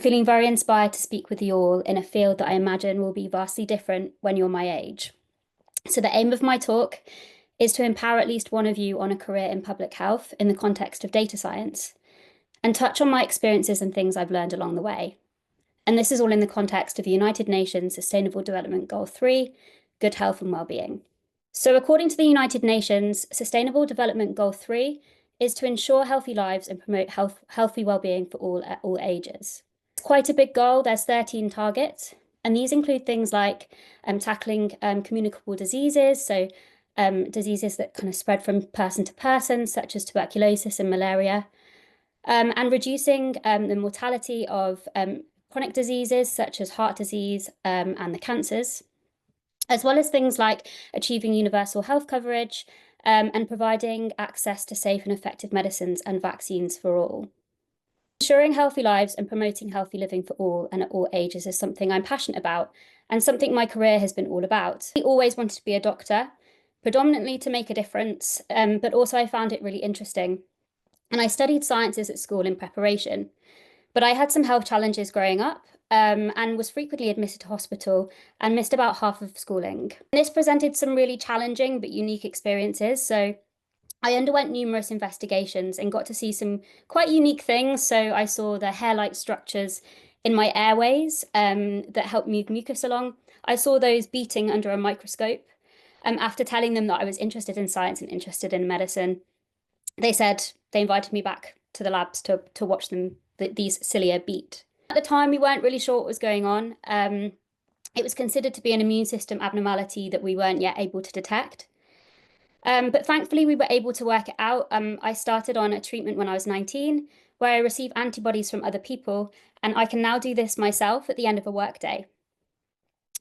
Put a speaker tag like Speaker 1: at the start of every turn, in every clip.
Speaker 1: Feeling very inspired to speak with you all in a field that I imagine will be vastly different when you're my age. So, the aim of my talk is to empower at least one of you on a career in public health in the context of data science and touch on my experiences and things I've learned along the way. And this is all in the context of the United Nations Sustainable Development Goal 3, good health and well-being. So, according to the United Nations, Sustainable Development Goal 3 is to ensure healthy lives and promote healthy well-being for all at all ages. It's quite a big goal. There's 13 targets, and these include things like tackling communicable diseases, so diseases that kind of spread from person to person, such as tuberculosis and malaria, and reducing the mortality of chronic diseases such as heart disease and the cancers, as well as things like achieving universal health coverage and providing access to safe and effective medicines and vaccines for all. Ensuring healthy lives and promoting healthy living for all and at all ages is something I'm passionate about and something my career has been all about. I always wanted to be a doctor, predominantly to make a difference, but also I found it really interesting. And I studied sciences at school in preparation, but I had some health challenges growing up and was frequently admitted to hospital and missed about half of schooling. And this presented some really challenging but unique experiences. So I underwent numerous investigations and got to see some quite unique things. So I saw the hair-like structures in my airways that help move mucus along. I saw those beating under a microscope. After telling them that I was interested in science and interested in medicine, they invited me back to the labs to watch these cilia beat. At the time, we weren't really sure what was going on. It was considered to be an immune system abnormality that we weren't yet able to detect. But thankfully, we were able to work it out. I started on a treatment when I was 19, where I received antibodies from other people, and I can now do this myself at the end of a workday.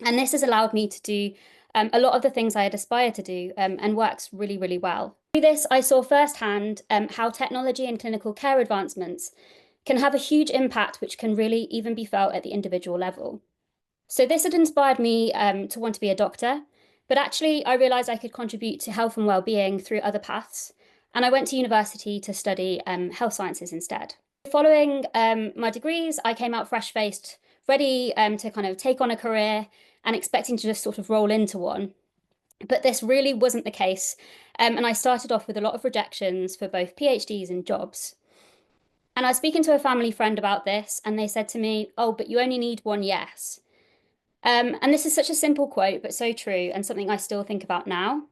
Speaker 1: And this has allowed me to do a lot of the things I had aspired to do and works really, really well. Through this, I saw firsthand how technology and clinical care advancements can have a huge impact, which can really even be felt at the individual level. So this had inspired me to want to be a doctor. But actually, I realised I could contribute to health and well-being through other paths, and I went to university to study health sciences instead. Following my degrees, I came out fresh-faced, ready to kind of take on a career and expecting to just sort of roll into one. But this really wasn't the case, and I started off with a lot of rejections for both PhDs and jobs. And I was speaking to a family friend about this, and they said to me, "Oh, but you only need one yes." And this is such a simple quote, but so true, and something I still think about now.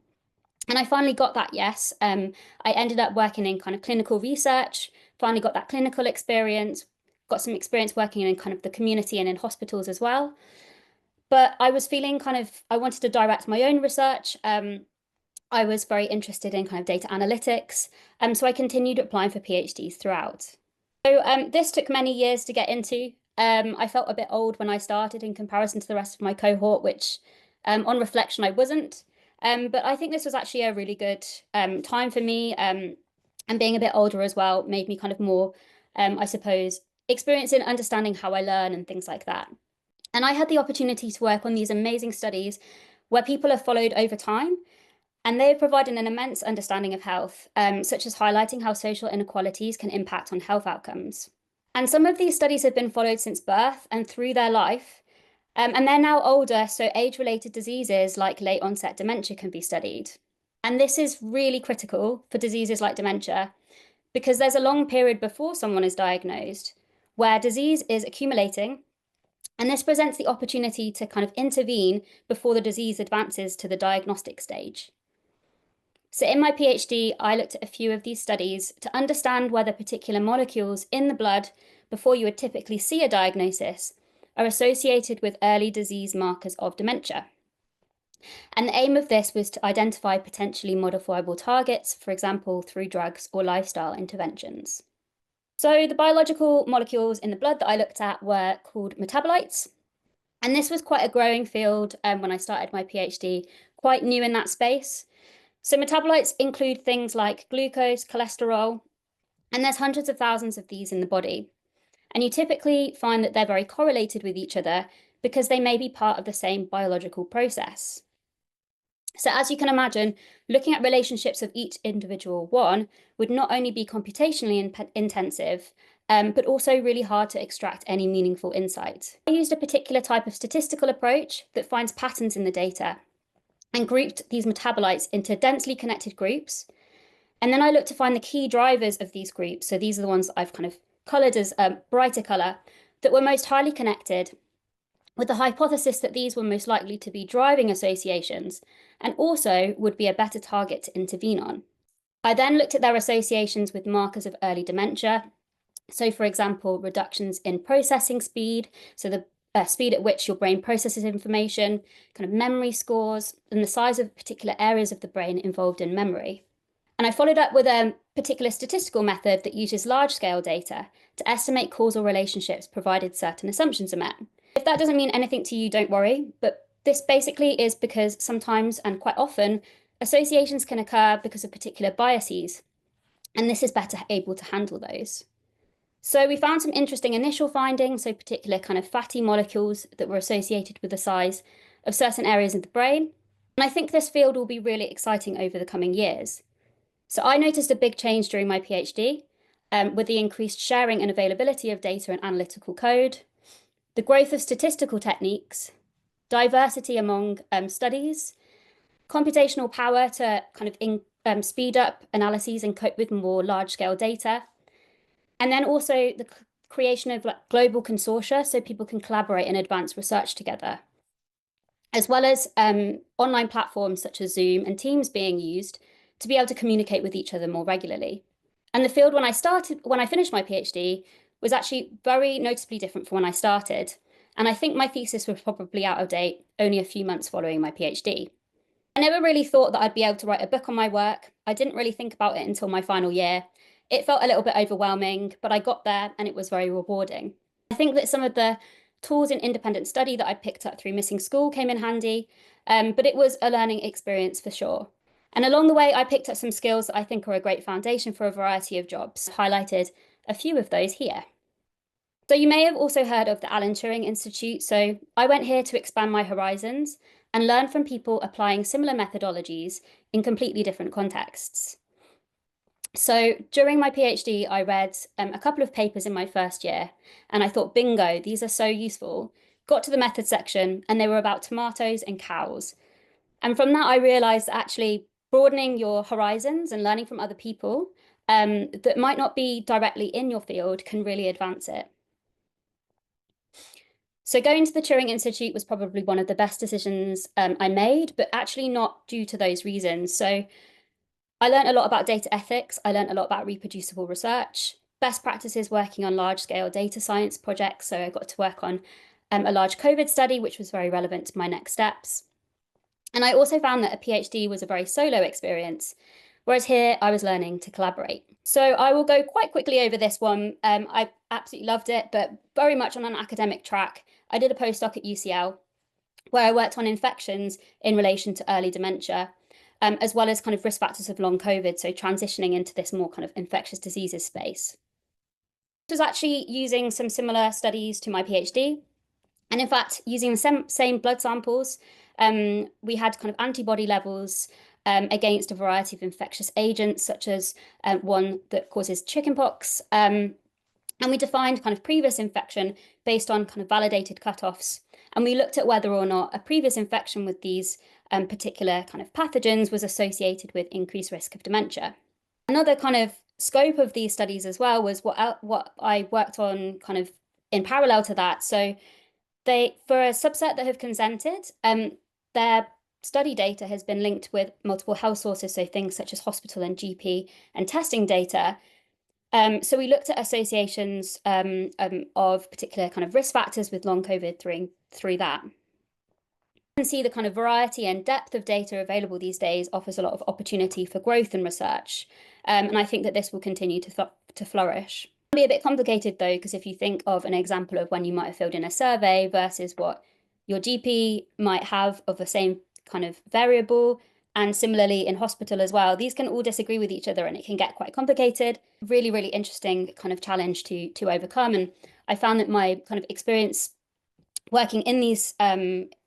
Speaker 1: And I finally got that yes. I ended up working in kind of clinical research, finally got that clinical experience, got some experience working in kind of the community and in hospitals as well. But I was feeling I wanted to direct my own research. I was very interested in kind of data analytics. So I continued applying for PhDs throughout. So this took many years to get into. I felt a bit old when I started in comparison to the rest of my cohort, which on reflection, I wasn't. But I think this was actually a really good time for me. And being a bit older as well made me kind of more, I suppose, experienced in understanding how I learn and things like that. And I had the opportunity to work on these amazing studies where people have followed over time. And they have provided an immense understanding of health, such as highlighting how social inequalities can impact on health outcomes. And some of these studies have been followed since birth and through their life. And they're now older, so age-related diseases like late onset dementia can be studied. And this is really critical for diseases like dementia because there's a long period before someone is diagnosed where disease is accumulating. And this presents the opportunity to kind of intervene before the disease advances to the diagnostic stage. So in my PhD, I looked at a few of these studies to understand whether particular molecules in the blood before you would typically see a diagnosis are associated with early disease markers of dementia. And the aim of this was to identify potentially modifiable targets, for example, through drugs or lifestyle interventions. So the biological molecules in the blood that I looked at were called metabolites. And this was quite a growing field when I started my PhD, quite new in that space. So metabolites include things like glucose, cholesterol, and there's hundreds of thousands of these in the body. And you typically find that they're very correlated with each other because they may be part of the same biological process. So as you can imagine, looking at relationships of each individual one would not only be computationally intensive, but also really hard to extract any meaningful insight. I used a particular type of statistical approach that finds patterns in the data and grouped these metabolites into densely connected groups. And then I looked to find the key drivers of these groups. So these are the ones I've kind of coloured as a brighter colour that were most highly connected, with the hypothesis that these were most likely to be driving associations and also would be a better target to intervene on. I then looked at their associations with markers of early dementia. So, for example, reductions in processing speed, so the speed at which your brain processes information, kind of memory scores, and the size of particular areas of the brain involved in memory. And I followed up with a particular statistical method that uses large-scale data to estimate causal relationships provided certain assumptions are met. If that doesn't mean anything to you, don't worry, but this basically is because sometimes and quite often associations can occur because of particular biases, and this is better able to handle those. So we found some interesting initial findings, so particular kind of fatty molecules that were associated with the size of certain areas of the brain. And I think this field will be really exciting over the coming years. So I noticed a big change during my PhD with the increased sharing and availability of data and analytical code, the growth of statistical techniques, diversity among studies, computational power to kind of speed up analyses and cope with more large-scale data, and then also the creation of global consortia so people can collaborate and advance research together, as well as online platforms such as Zoom and Teams being used to be able to communicate with each other more regularly. And the field when I finished my PhD was actually very noticeably different from when I started. And I think my thesis was probably out of date only a few months following my PhD. I never really thought that I'd be able to write a book on my work. I didn't really think about it until my final year. It felt a little bit overwhelming, but I got there and it was very rewarding. I think that some of the tools in independent study that I picked up through missing school came in handy, but it was a learning experience for sure. And along the way, I picked up some skills that I think are a great foundation for a variety of jobs. I've highlighted a few of those here. So you may have also heard of the Alan Turing Institute. So I went here to expand my horizons and learn from people applying similar methodologies in completely different contexts. So during my PhD, I read a couple of papers in my first year, and I thought, bingo, these are so useful. Got to the method section, and they were about tomatoes and cows. And from that, I realized that actually broadening your horizons and learning from other people that might not be directly in your field can really advance it. So going to the Turing Institute was probably one of the best decisions I made, but actually not due to those reasons. So I learned a lot about data ethics. I learned a lot about reproducible research, best practices working on large scale data science projects. So I got to work on a large COVID study, which was very relevant to my next steps. And I also found that a PhD was a very solo experience, whereas here I was learning to collaborate. So I will go quite quickly over this one. I absolutely loved it, but very much on an academic track. I did a postdoc at UCL where I worked on infections in relation to early dementia, as well as kind of risk factors of long COVID, so transitioning into this more kind of infectious diseases space. This was actually using some similar studies to my PhD. And in fact, using the same blood samples, we had kind of antibody levels against a variety of infectious agents, such as one that causes chickenpox. And we defined kind of previous infection based on kind of validated cutoffs. And we looked at whether or not a previous infection with these particular kind of pathogens was associated with increased risk of dementia. Another kind of scope of these studies as well was what I worked on kind of in parallel to that. So for a subset that have consented, their study data has been linked with multiple health sources, so things such as hospital and GP and testing data. So we looked at associations of particular kind of risk factors with long COVID through that. You can see the kind of variety and depth of data available these days offers a lot of opportunity for growth and research. And I think that this will continue to flourish. It can be a bit complicated though, because if you think of an example of when you might have filled in a survey versus what your GP might have of the same kind of variable, and similarly in hospital as well, these can all disagree with each other and it can get quite complicated. Really, really interesting kind of challenge to overcome. And I found that my kind of experience working in these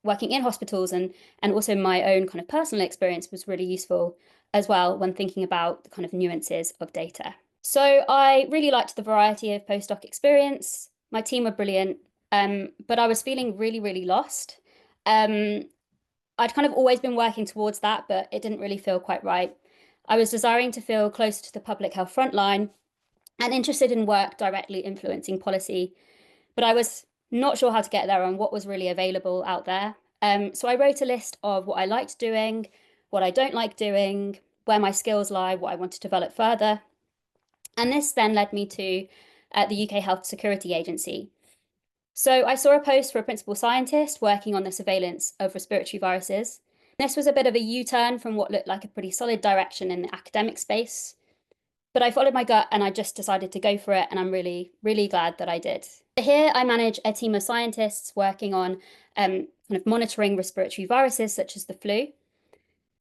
Speaker 1: working in hospitals and also my own kind of personal experience was really useful as well when thinking about the kind of nuances of data. So I really liked the variety of postdoc experience. My team were brilliant, but I was feeling really, really lost. Um, I'd kind of always been working towards that, but it didn't really feel quite right. I was desiring to feel closer to the public health frontline and interested in work directly influencing policy, but I was not sure how to get there and what was really available out there. So I wrote a list of what I liked doing, what I don't like doing, where my skills lie, what I want to develop further. And this then led me to the UK Health Security Agency. So I saw a post for a principal scientist working on the surveillance of respiratory viruses. This was a bit of a U-turn from what looked like a pretty solid direction in the academic space. But I followed my gut and I just decided to go for it. And I'm really, really glad that I did. Here, I manage a team of scientists working on kind of monitoring respiratory viruses such as the flu.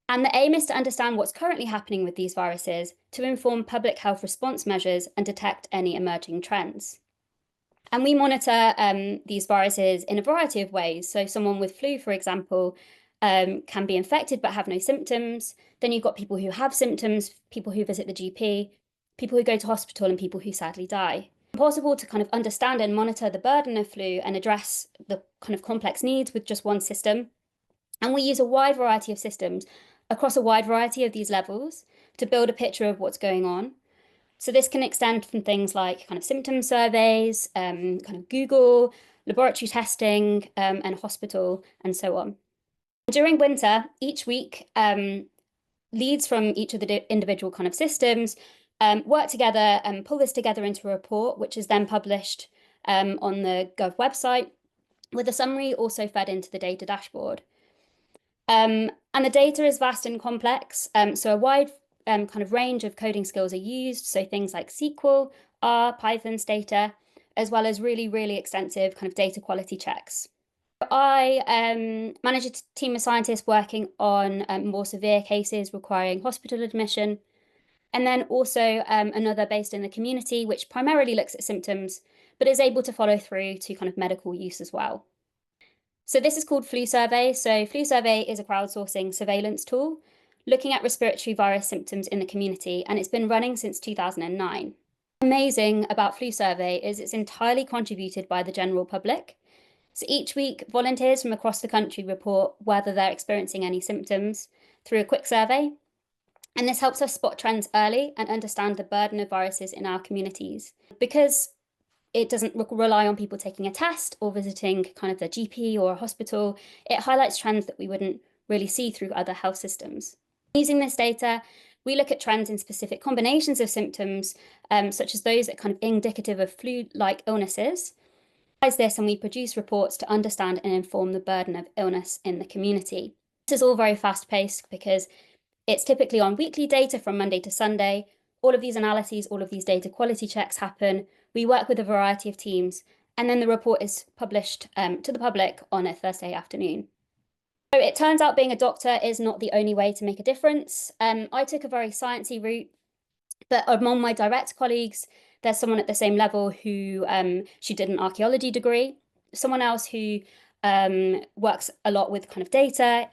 Speaker 1: And the aim is to understand what's currently happening with these viruses to inform public health response measures and detect any emerging trends. And we monitor these viruses in a variety of ways. So, someone with flu, for example, can be infected but have no symptoms. Then you've got people who have symptoms, people who visit the GP, people who go to hospital, and people who sadly die. It's possible to kind of understand and monitor the burden of flu and address the kind of complex needs with just one system. And we use a wide variety of systems across a wide variety of these levels to build a picture of what's going on. So this can extend from things like kind of symptom surveys, kind of Google, laboratory testing, and hospital, and so on. During winter, each week, leads from each of the individual kind of systems work together and pull this together into a report, which is then published on the Gov website, with a summary also fed into the data dashboard. And the data is vast and complex, so a wide kind of range of coding skills are used, so things like SQL, R, Python's data, as well as really, really extensive kind of data quality checks. I manage a team of scientists working on more severe cases requiring hospital admission, and then also another based in the community, which primarily looks at symptoms, but is able to follow through to kind of medical use as well. So this is called Flu Survey. So Flu Survey is a crowdsourcing surveillance tool looking at respiratory virus symptoms in the community, and it's been running since 2009. Amazing about Flu Survey is it's entirely contributed by the general public. So each week, volunteers from across the country report whether they're experiencing any symptoms through a quick survey. And this helps us spot trends early and understand the burden of viruses in our communities. Because it doesn't rely on people taking a test or visiting kind of the GP or a hospital, it highlights trends that we wouldn't really see through other health systems. Using this data, we look at trends in specific combinations of symptoms, such as those that are kind of indicative of flu-like illnesses. This and we produce reports to understand and inform the burden of illness in the community. This is all very fast-paced because it's typically on weekly data from Monday to Sunday. All of these analyses, all of these data quality checks happen. We work with a variety of teams, and then the report is published to the public on a Thursday afternoon. So it turns out being a doctor is not the only way to make a difference. I took a very sciencey route, but among my direct colleagues, there's someone at the same level who she did an archaeology degree, someone else who works a lot with kind of data.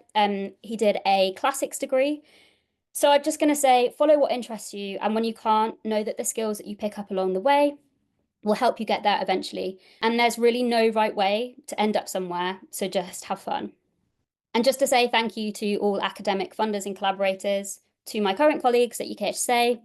Speaker 1: He did a classics degree. So I'm just going to say, follow what interests you. And when you can't, know that the skills that you pick up along the way will help you get there eventually. And there's really no right way to end up somewhere. So just have fun. And just to say thank you to all academic funders and collaborators, to my current colleagues at UKHSA,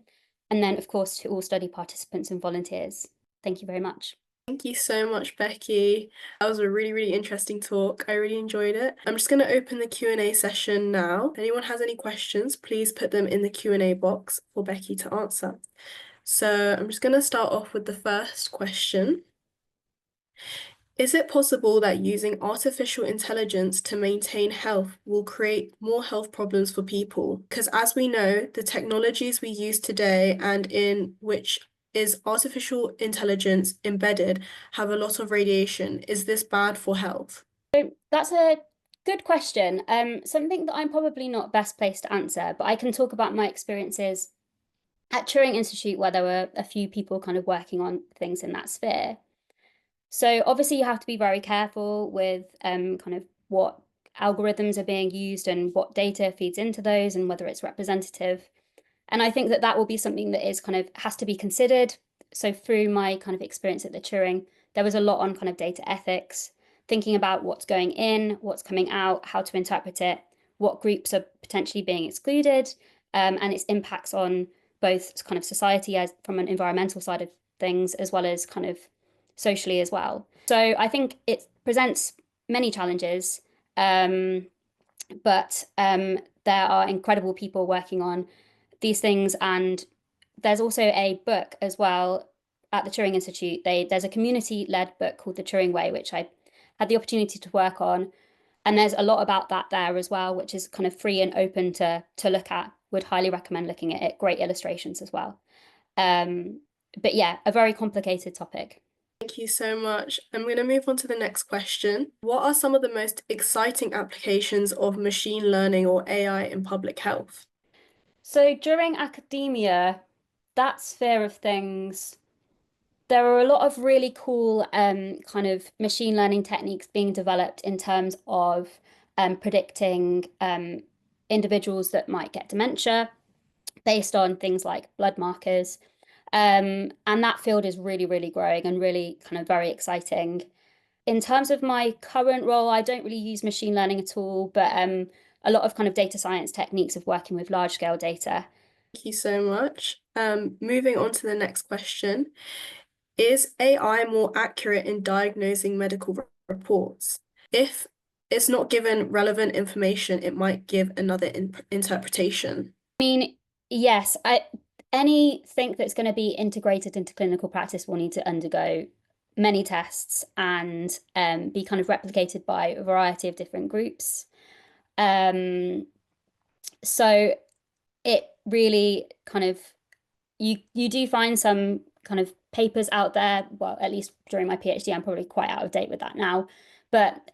Speaker 1: and then, of course, to all study participants and volunteers. Thank you very much.
Speaker 2: Thank you so much, Becky. That was a really, really interesting talk. I really enjoyed it. I'm just going to open the Q&A session now. If anyone has any questions, please put them in the Q&A box for Becky to answer. So I'm just going to start off with the first question. Is it possible that using artificial intelligence to maintain health will create more health problems for people? Because as we know, the technologies we use today and in which is artificial intelligence embedded have a lot of radiation. Is this bad for health?
Speaker 1: So that's a good question. Something that I'm probably not best placed to answer, but I can talk about my experiences at Turing Institute, where there were a few people kind of working on things in that sphere. So obviously you have to be very careful with kind of what algorithms are being used and what data feeds into those and whether it's representative. And I think that that will be something that is kind of has to be considered. So through my kind of experience at the Turing, there was a lot on kind of data ethics, thinking about what's going in, what's coming out, how to interpret it, what groups are potentially being excluded, and its impacts on both kind of society as from an environmental side of things, as well as kind of socially as well. So I think it presents many challenges, but there are incredible people working on these things. And there's also a book as well at the Turing Institute. There's a community-led book called The Turing Way, which I had the opportunity to work on. And there's a lot about that there as well, which is kind of free and open to look at. Would highly recommend looking at it. Great illustrations as well. But yeah, a very complicated topic.
Speaker 2: Thank you so much. I'm going to move on to the next question. What are some of the most exciting applications of machine learning or AI in public health?
Speaker 1: So during academia, that sphere of things, there are a lot of really cool kind of machine learning techniques being developed in terms of predicting individuals that might get dementia based on things like blood markers. And that field is really, really growing and really kind of very exciting. In terms of my current role, I don't really use machine learning at all, but a lot of kind of data science techniques of working with large scale data.
Speaker 2: Thank you so much. Moving on to the next question. Is AI more accurate in diagnosing medical reports? If it's not given relevant information, it might give another interpretation.
Speaker 1: I mean, yes, anything that's going to be integrated into clinical practice will need to undergo many tests and be kind of replicated by a variety of different groups. Um, so it really kind of you do find some kind of papers out there. Well, at least during my PhD, I'm probably quite out of date with that now, but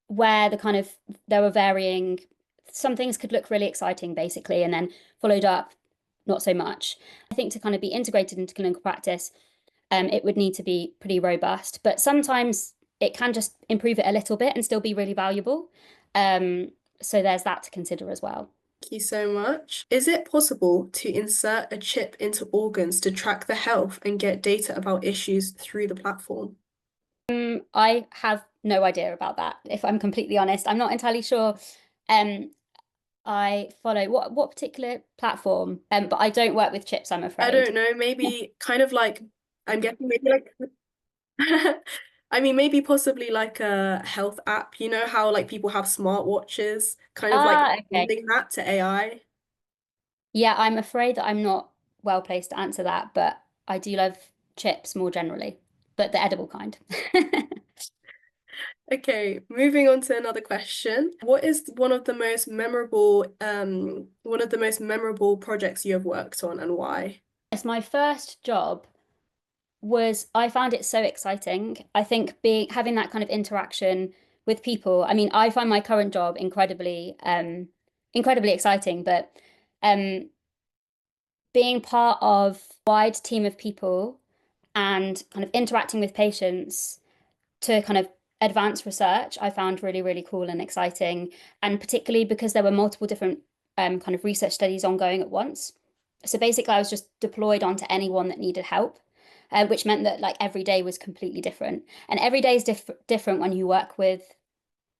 Speaker 1: where the kind of there were varying. Some things could look really exciting, basically, and then followed up not so much. I think to kind of be integrated into clinical practice, it would need to be pretty robust, but sometimes it can just improve it a little bit and still be really valuable. Um, so there's that to consider as well.
Speaker 2: Thank you so much. Is it possible to insert a chip into organs to track the health and get data about issues through the platform?
Speaker 1: I have no idea about that, if I'm completely honest. I'm not entirely sure. Um, I follow what particular platform? But I don't work with chips, I'm
Speaker 2: I
Speaker 1: afraid.
Speaker 2: don't know, maybe kind of like, I'm guessing maybe like, I mean, maybe possibly like a health app, you know how like people have smartwatches, kind of like
Speaker 1: Okay.
Speaker 2: linking that to AI.
Speaker 1: Yeah, I'm afraid that I'm not well placed to answer that, but I do love chips more generally, but the edible kind.
Speaker 2: Okay, moving on to another question. What is one of the most memorable projects you have worked on and why?
Speaker 1: It's my first job was I found it so exciting. I think being having that kind of interaction with people. I mean, I find my current job incredibly exciting, but um being part of a wide team of people and kind of interacting with patients to kind of advance research, I found really, really cool and exciting. And particularly because there were multiple different kind of research studies ongoing at once. So basically, I was just deployed onto anyone that needed help, which meant that like every day was completely different. And every day is different when you work with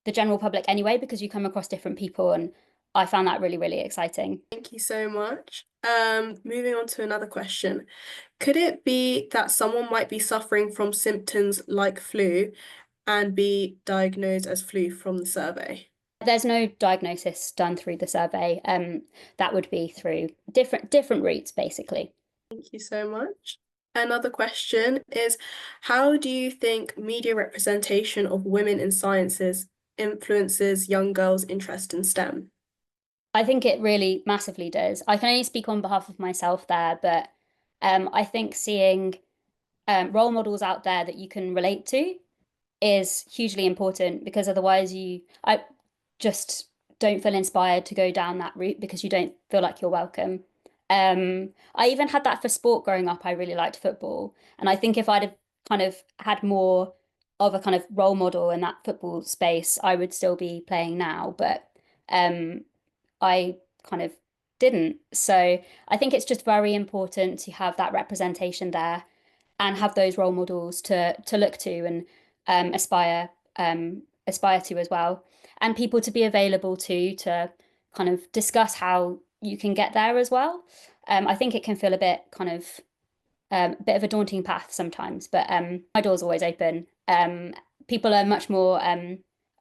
Speaker 1: the general public anyway, because you come across different people. And I found that really, really exciting.
Speaker 2: Thank you so much. Moving on to another question. Could it be that someone might be suffering from symptoms like flu and be diagnosed as flu from the survey?
Speaker 1: There's no diagnosis done through the survey. That would be through different routes, basically.
Speaker 2: Thank you so much. Another question is, how do you think media representation of women in sciences influences young girls' interest in STEM?
Speaker 1: I think it really massively does. I can only speak on behalf of myself there, but I think seeing role models out there that you can relate to is hugely important because otherwise I just don't feel inspired to go down that route because you don't feel like you're welcome. I even had that for sport growing up. I really liked football, and I think if I'd have kind of had more of a kind of role model in that football space, I would still be playing now. But I kind of didn't. So I think it's just very important to have that representation there and have those role models to look to and aspire to as well, and people to be available to kind of discuss how you can get there as well. I think it can feel a bit kind of a bit of a daunting path sometimes, but my door's always open. People are much more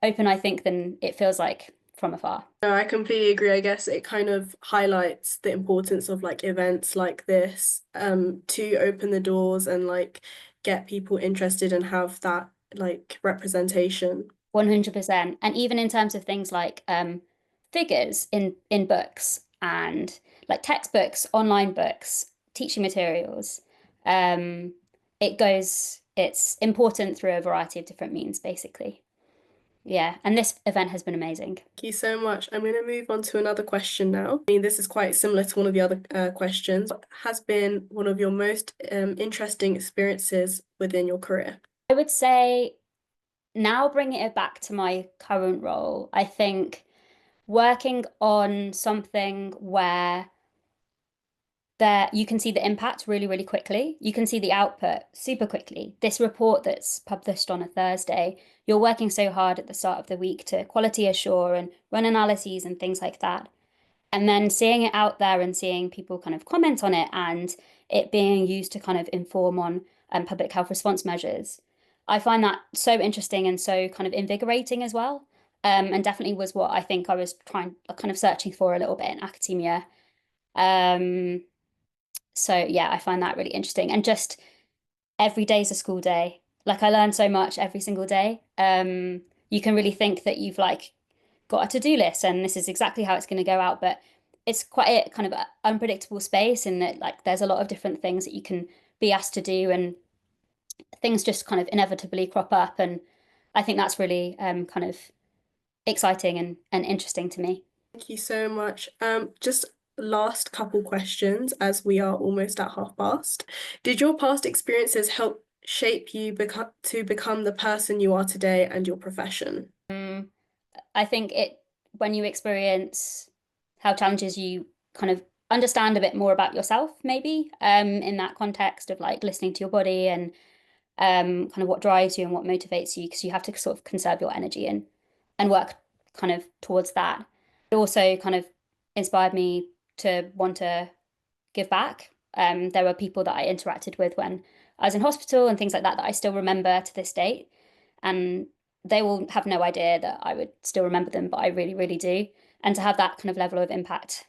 Speaker 1: open, I think, than it feels like from afar.
Speaker 2: No, I completely agree. I guess it kind of highlights the importance of like events like this, to open the doors and like get people interested and have that like representation.
Speaker 1: 100%. And even in terms of things like figures in books and like textbooks, online books, teaching materials, um, it's important through a variety of different means, basically. Yeah, and this event has been amazing.
Speaker 2: Thank you so much. I'm going to move on to another question now. I mean, this is quite similar to one of the other questions. What has been one of your most interesting experiences within your career?
Speaker 1: I would say now bringing it back to my current role, I think working on something where there you can see the impact really, really quickly. You can see the output super quickly. This report that's published on a Thursday, you're working so hard at the start of the week to quality assure and run analyses and things like that. And then seeing it out there and seeing people kind of comment on it and it being used to kind of inform on public health response measures. I find that so interesting and so kind of invigorating as well. And definitely was what I think I was trying, kind of searching for a little bit in academia. Um, so yeah, I find that really interesting. And just every day is a school day. Like I learn so much every single day. You can really think that you've like got a to-do list and this is exactly how it's going to go out, but it's quite a kind of unpredictable space in that like there's a lot of different things that you can be asked to do and things just kind of inevitably crop up. And I think that's really kind of exciting and interesting to me.
Speaker 2: Thank you so much. Just last couple questions as we are almost at half past. Did your past experiences help shape you become the person you are today and your profession?
Speaker 1: I think it when you experience how challenges you kind of understand a bit more about yourself, maybe in that context of like listening to your body and kind of what drives you and what motivates you, because you have to sort of conserve your energy and work kind of towards that. It also kind of inspired me to want to give back. There were people that I interacted with when I was in hospital and things like that that I still remember to this date. And they will have no idea that I would still remember them, but I really, really do. And to have that kind of level of impact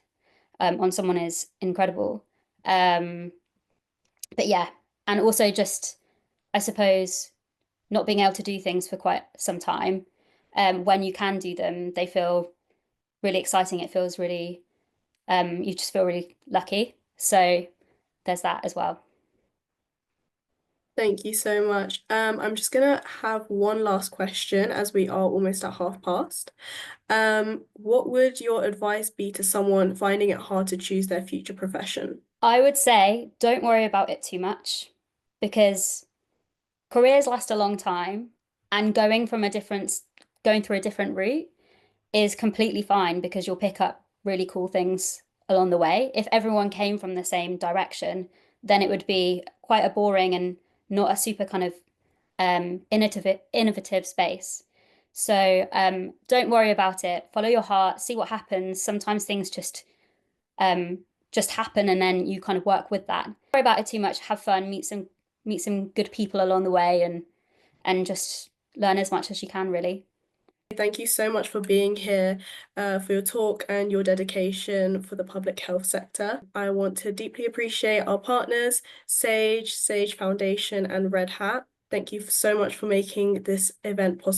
Speaker 1: on someone is incredible. Um, but yeah, and also just, I suppose, not being able to do things for quite some time. When you can do them, they feel really exciting. It feels really, you just feel really lucky. So there's that as well.
Speaker 2: Thank you so much. I'm just gonna have one last question as we are almost at half past. What would your advice be to someone finding it hard to choose their future profession?
Speaker 1: I would say don't worry about it too much because careers last a long time and going through a different route is completely fine because you'll pick up really cool things along the way. If everyone came from the same direction, then it would be quite a boring and not a super kind of innovative space. So don't worry about it. Follow your heart, see what happens. Sometimes things um, just happen, and then you kind of work with that. Don't worry about it too much. Have fun, meet some good people along the way, and just learn as much as you can, really.
Speaker 2: Thank you so much for being here, for your talk and your dedication for the public health sector. I want to deeply appreciate our partners, Sage, Sage Foundation, and Red Hat. Thank you so much for making this event possible.